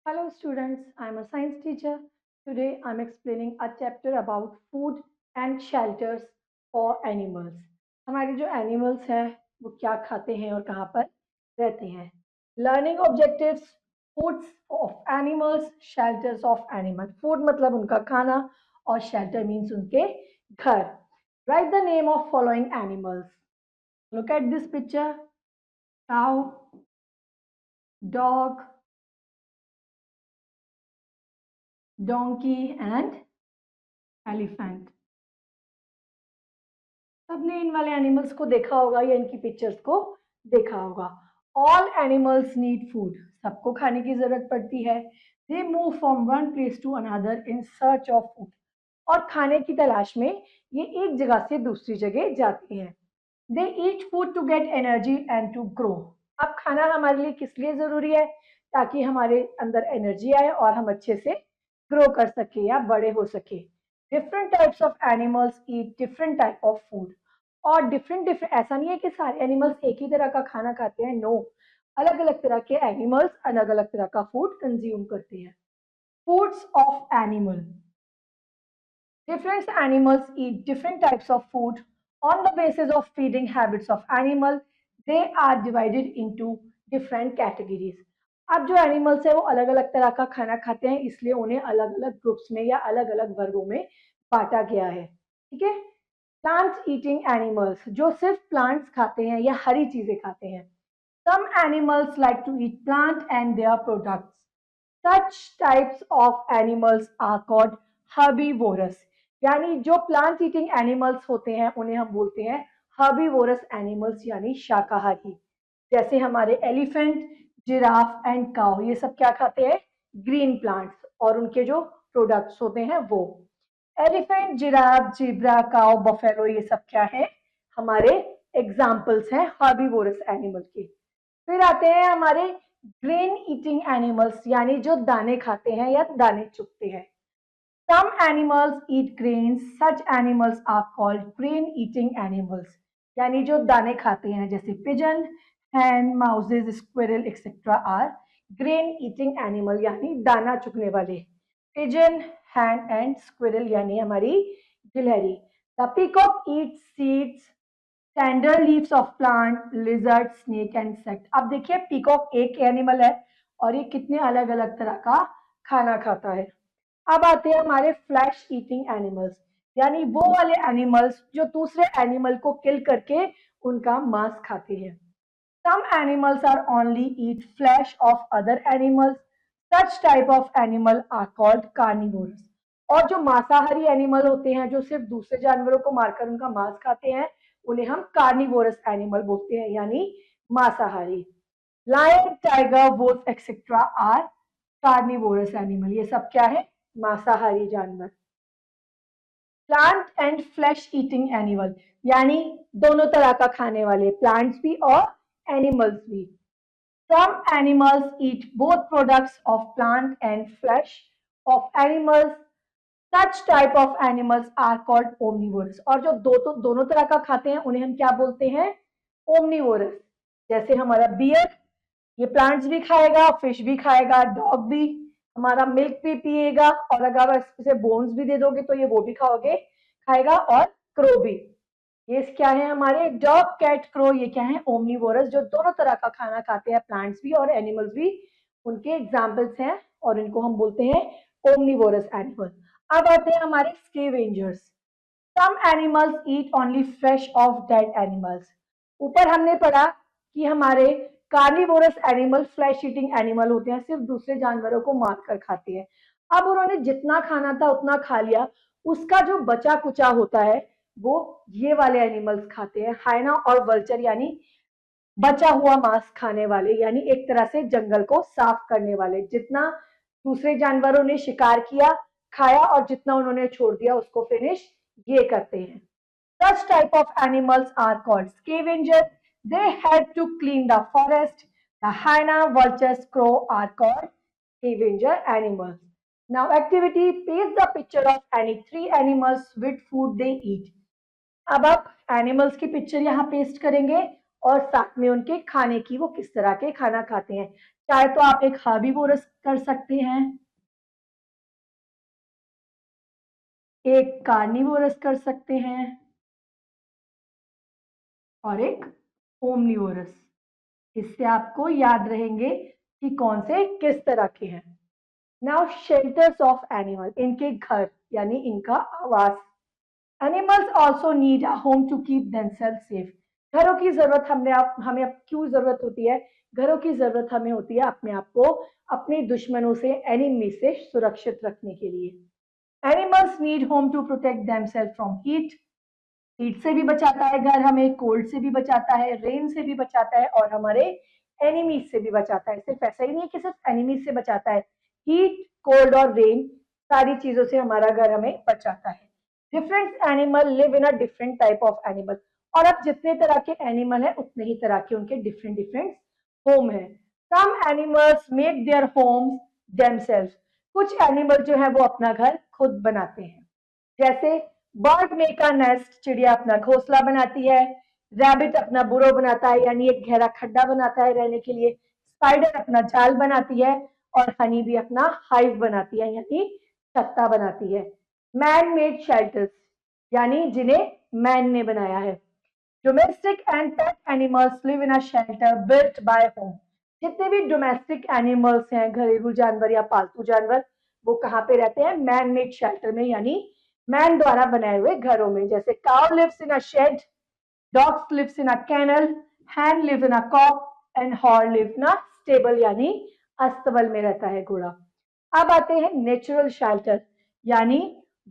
Hello students, I am a science teacher. Today I am explaining a chapter about food and shelters for animals. हमारे जो animals हैं वो क्या खाते हैं और कहाँ पर रहते हैं. Learning objectives, foods of animals, shelters of animals. Food मतलब उनका खाना और shelter means उनके घर. Write the name of following animals. Look at this picture. Cow, dog, donkey and elephant. सबने इन वाले एनिमल्स को देखा होगा या इनकी पिक्चर्स को देखा होगा. All animals need food. सबको खाने की जरूरत पड़ती है. They move from one place to another in search of food. और खाने की तलाश में ये एक जगह से दूसरी जगह जाते हैं. They eat food to get energy and to grow. अब खाना हमारे लिए किस लिए जरूरी है? ताकि हमारे अंदर एनर्जी आए और हम अच्छे से ग्रो कर सके या बड़े हो सके. Different types of animals eat different type of food. और डिफरेंट डिफरेंट ऐसा नहीं है कि सारे एनिमल्स एक ही तरह का खाना खाते हैं. नो, अलग अलग तरह के एनिमल्स अलग अलग तरह का फूड कंज्यूम करते हैं. Foods of animal. Different animals eat different types of food. On the basis of feeding habits of animal, they are divided into different categories. अब जो एनिमल्स है वो अलग अलग तरह का खाना खाते हैं, इसलिए उन्हें अलग अलग ग्रुप्स में या अलग अलग वर्गों में बांटा गया है. ठीक है. प्लांट्स ईटिंग एनिमल्स, जो सिर्फ प्लांट्स खाते हैं या हरी चीजें खाते हैं. Some animals like to eat plant and their products. Such types of animals are called herbivorous. यानी जो प्लांट ईटिंग एनिमल्स होते हैं उन्हें हम बोलते हैं हर्बीवोरस एनिमल्स यानी शाकाहारी. जैसे हमारे एलिफेंट, जिराफ एंड काउ, ये सब क्या खाते हैं? Green plants. और उनके जो प्रोडक्ट्स होते हैं वो elephant, giraffe, zebra, cow, buffalo, ये सब क्या है? हमारे एग्जाम्पल्स हैं हर्बीवोरस एनिमल के. फिर आते हैं हमारे ग्रेन ईटिंग एनिमल्स, यानी जो दाने खाते हैं या दाने चुगते हैं. Some animals eat grains. Such animals are called grain eating animals. यानी जो दाने खाते हैं, जैसे pigeon, hen, mouses, squirrel etcetera are grain eating animal यानी दाना चुगने वाले. पिजन, हैन एंड स्क्विरल यानी हमारी गिलहरी. The peacock eat seeds, tender leaves of plant, lizard, snake and insect. अब देखिए पीकॉक एक एनिमल है और ये कितने अलग अलग तरह का खाना खाता है. अब आते हैं हमारे फ्लैश ईटिंग एनिमल्स, यानी वो वाले एनिमल्स जो दूसरे एनिमल को किल करके उनका मांस खाते हैं. Some animals are only eat flesh of other animals. Such type of animal are called carnivorous. और जो मांसाहारी एनिमल होते हैं, जो सिर्फ दूसरे जानवरों को मारकर उनका मांस खाते हैं, उन्हें हम कार्निवोरस एनिमल बोलते हैं यानी मांसाहारी. Lion, tiger, wolf etcetera are carnivorous animal. ये सब क्या है? मांसाहारी जानवर. Plant and flesh eating animal, यानी दोनों तरह का खाने वाले, प्लांट्स भी और एनिमल्स भी. Some animals eat both products of plant and flesh of animals. Such type of animals are called omnivorous. और जो दोनों तरह का खाते हैं उन्हें हम क्या बोलते हैं? ओमनिवोरस. जैसे हमारा बियर, ये प्लांट्स भी खाएगा, फिश भी खाएगा, डॉग भी हमारा मिल्क भी पिएगा, और अगर आप इसे बोन्स भी दे दोगे तो ये वो भी खाएगा, और क्रो भी. ये क्या है हमारे? डॉग, कैट, क्रो, ये क्या है? ओमनिवोरस, जो दोनों तरह का खाना खाते हैं, प्लांट्स भी और एनिमल्स भी. उनके एग्जाम्पल्स हैं और इनको हम बोलते हैं ओमनिवोरस एनिमल. अब आते हैं हमारे scavengers. Some animals eat only flesh of dead animals. ऊपर हमने पढ़ा कि हमारे carnivorous animal flesh eating animal होते हैं, सिर्फ दूसरे जानवरों को मारकर खाते हैं. अब उन्होंने जितना खाना था उतना खा लिया, उसका जो बचा कुचा होता है वो ये वाले एनिमल्स खाते हैं. हाइना और वल्चर यानी बचा हुआ मांस खाने वाले, यानी एक तरह से जंगल को साफ करने वाले. जितना दूसरे जानवरों ने शिकार किया, खाया, और जितना उन्होंने छोड़ दिया उसको फिनिश ये करते हैं. Such type of animals are called scavengers. They help to clean the forest. The hyena, vultures, crow are called scavenger animals. Now activity, paste the picture of any three animals with food they eat. अब आप animals की picture यहाँ paste करेंगे और साथ में उनके खाने की, वो किस तरह के खाना खाते हैं। चाहे तो आप एक हर्बीवोरस कर सकते हैं, एक कार्निवोरस कर सकते हैं और एक ओमनिवोरस। इससे आपको याद रहेंगे कि कौन से किस तरह के हैं। नाउ शेल्टर्स ऑफ एनिमल, इनके घर यानी इनका आवास। Animals also need a home to keep themselves safe. घरों की जरूरत हमें अब क्यों जरूरत होती है? घरों की जरूरत हमें होती है अपने आप को अपने दुश्मनों से, एनिमी से सुरक्षित रखने के लिए। Animals need home to protect themselves from heat. Heat से भी बचाता है घर हमें, कोल्ड से भी बचाता है, रेन से भी बचाता है और हमारे एनिमीज से भी बचाता है। सिर्फ ऐसा ही नहीं है कि सिर्फ एनिमीज से बचाता है, हीट, कोल्ड और रेन सारी चीजों से हमारा घर हमें बचाता है। Different animal live in a different type of animal. और अब जितने तरह के एनिमल है उतने ही तरह के उनके डिफरेंट डिफरेंट होम है। Some animals make their homes themselves. कुछ एनिमल जो है वो अपना घर खुद बनाते हैं। जैसे बर्ड मेक अ नेस्ट, चिड़िया अपना घोंसला बनाती है। रैबिट अपना बुरो बनाता है यानी एक गहरा खड्डा बनाता है रहने के लिए। स्पाइडर अपना जाल बनाती है और हनी भी अपना हाइव बनाती है यानी छत्ता बनाती है। मैन मेड शेल्टर्स, यानी जिन्हें मैन ने बनाया है। Domestic and pet animals live in a shelter built by home. जितने भी डोमेस्टिक एनिमल्स हैं, घरेलू जानवर या पालतू जानवर, वो कहाँ पे रहते हैं? मैन मेड शेल्टर में यानी मैन द्वारा बनाए हुए घरों में। जैसे cow lives in a shed, dogs lives in a kennel, hen live in a coop and horse live in a stable, यानी अस्तबल में रहता है घोड़ा। अब आते हैं नेचुरल शेल्टर, यानी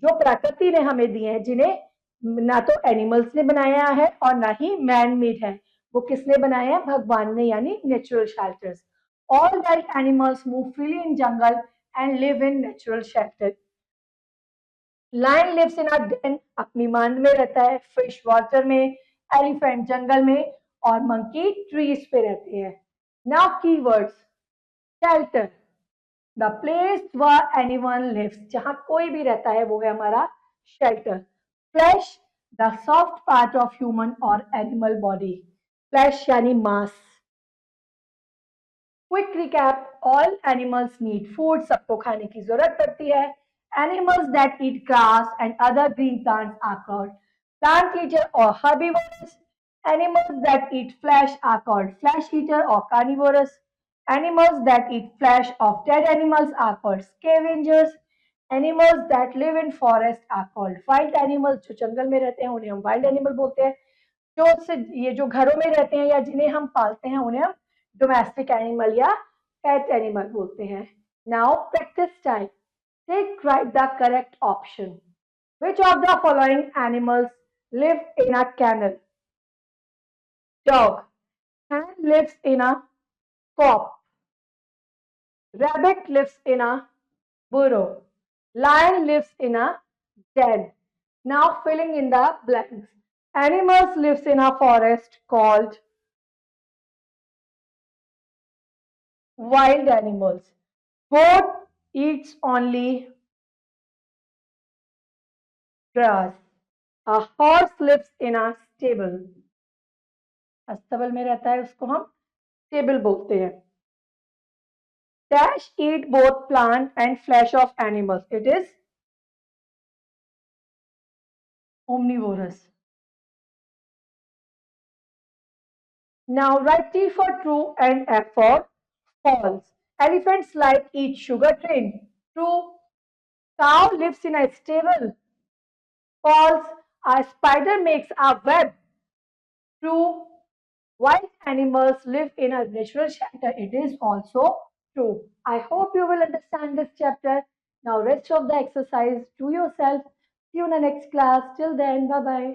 जो प्रकृति ने हमें दिए हैं, जिन्हें ना तो एनिमल्स ने बनाया है और ना ही मैन मेड है। वो किसने बनाया है? भगवान ने, यानी natural shelters. All wild animals move freely in jungle and live in natural shelter. Lion lives in a den, अपनी मांद में रहता है। फिश वाटर में, एलिफेंट जंगल में और मंकी ट्रीज पे रहते हैं। Now keywords. Shelter, the place where anyone lives, जहां कोई भी रहता है वो है हमारा शेल्टर। Flesh, the soft part of human और एनिमल बॉडी। फ्लैश यानी मांस। Quick recap, all animals need food, सबको खाने की जरूरत पड़ती है। Animals that eat grass and other green plants are called plant eater और herbivorous. Animals that eat flesh are called flesh eater और carnivorous. Animals that eat flesh of dead animals are called scavengers. Animals that live in forest are called wild animals, जो जंगल में रहते हैं उन्हें हम wild animal बोलते हैं। ये जो घरों में रहते हैं या जिन्हें हम पालते हैं उन्हें हम डोमेस्टिक एनिमल या पेट एनिमल बोलते हैं। Now practice time. Take right the correct option. Which of the following animals live in a kennel? Dog. Hen lives in a coop. Rabbit lives in a burrow. Lion lives in a den. Now filling in the blanks. Animals lives in a forest called wild animals. Goat eats only grass. A horse lives in a stable. अस्तबल में रहता है, उसको हम stable बोलते हैं। Dash eat both plant and flesh of animals. It is omnivorous. Now write T for true and F for false. Elephants like eat sugar cane. True. Cow lives in a stable. False. A spider makes a web. True. Wild animals live in a natural shelter. It is also true. I hope you will understand this chapter. Now rest of the exercise do yourself. See you in the next class. Till then, bye bye.